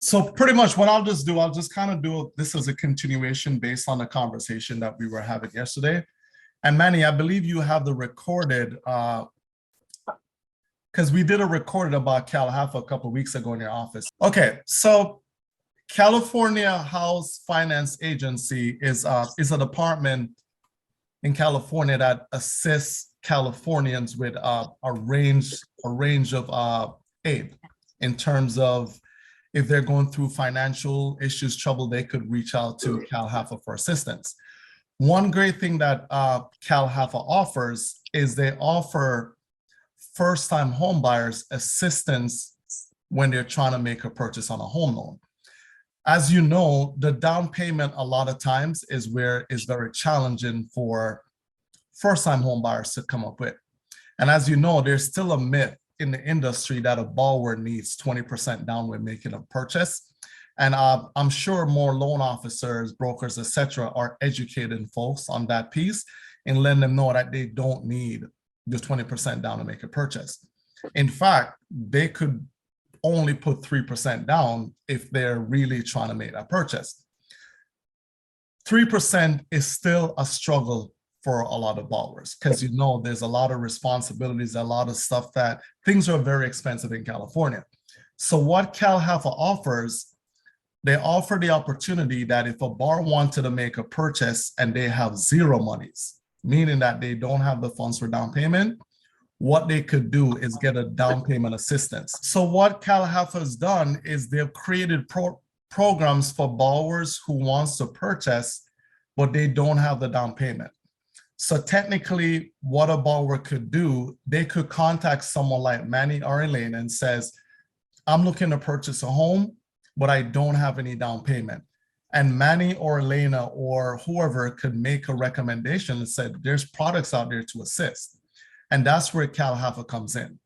So pretty much what I'll just do, I'll just kind of do this as a continuation based on the conversation that we were having yesterday. And Manny, I believe you have the recorded, because we did a recorded about Cal Half a couple of weeks ago in your office. Okay, so California House Finance Agency is a department in California that assists Californians with a range of aid in terms of if they're going through financial issues, trouble, they could reach out to Cal HAFA for assistance. One great thing that Cal HAFA offers is they offer first-time home buyers assistance when they're trying to make a purchase on a home loan. As you know, the down payment a lot of times is very challenging for first-time home buyers to come up with. And as you know, there's still a myth in the industry that a borrower needs 20% down when making a purchase. And I'm sure more loan officers, brokers, etc., are educating folks on that piece and letting them know that they don't need the 20% down to make a purchase. In fact, they could only put 3% down if they're really trying to make that purchase. 3% is still a struggle for a lot of borrowers because you know there's a lot of responsibilities, a lot of stuff that things are very expensive in California. So what Cal HAFA offers, they offer the opportunity that if a borrower wanted to make a purchase and they have zero monies, meaning that they don't have the funds for down payment, what they could do is get a down payment assistance. So what Cal HAFA has done is they've created programs for borrowers who wants to purchase, but they don't have the down payment. So technically, what a borrower could do, they could contact someone like Manny or Elaine and says, I'm looking to purchase a home, but I don't have any down payment. And Manny or Elena or whoever could make a recommendation and said, there's products out there to assist. And that's where Cal HAFA comes in.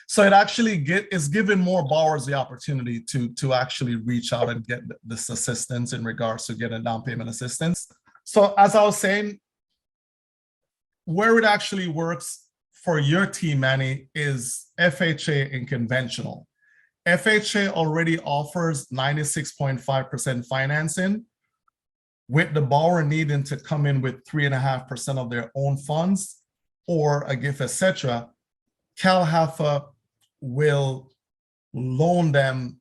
So it actually is giving more borrowers the opportunity to actually reach out and get this assistance in regards to getting down payment assistance. So as I was saying, where it actually works for your team, Manny, is FHA and conventional. FHA already offers 96.5% financing, with the borrower needing to come in with 3.5% of their own funds or a gift, etc. Cal HAFA will loan them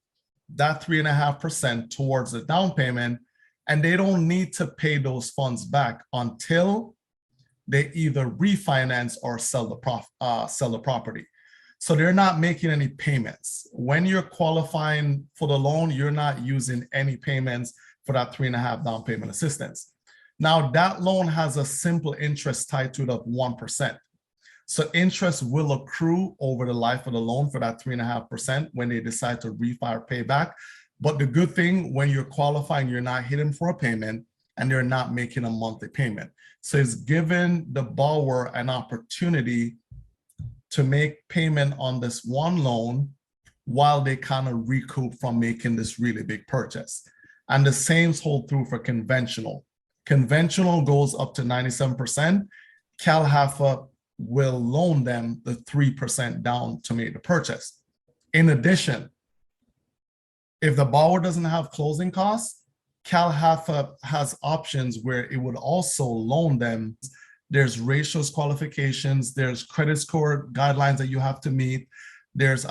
that 3.5% towards the down payment, and they don't need to pay those funds back until they either refinance or sell the property. So they're not making any payments. When you're qualifying for the loan, you're not using any payments for that 3.5% down payment assistance. Now that loan has a simple interest tied to it of 1%. So interest will accrue over the life of the loan for that 3.5% when they decide to refi or pay back. But the good thing, when you're qualifying, you're not hitting for a payment and they're not making a monthly payment. So it's giving the borrower an opportunity to make payment on this one loan while they kind of recoup from making this really big purchase. And the same hold through for conventional. Conventional goes up to 97%. Cal HAFA will loan them the 3% down to make the purchase. In addition, if the borrower doesn't have closing costs, Cal HAFA has options where it would also loan them. There's ratios qualifications, there's credit score guidelines that you have to meet. There's it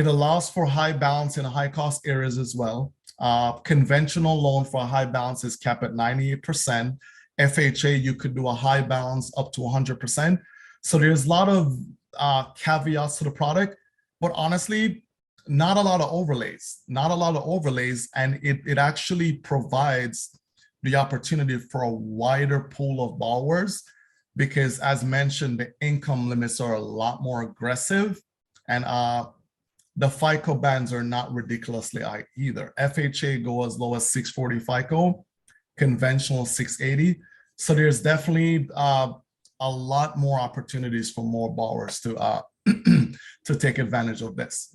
allows for high balance in high cost areas as well. Conventional loan for a high balance is capped at 98%. FHA, you could do a high balance up to 100%. So there's a lot of caveats to the product, but honestly, not a lot of overlays, and it actually provides the opportunity for a wider pool of borrowers because, as mentioned, the income limits are a lot more aggressive and the FICO bands are not ridiculously high either. FHA go as low as 640 FICO, conventional 680. So there's definitely a lot more opportunities for more borrowers to to take advantage of this.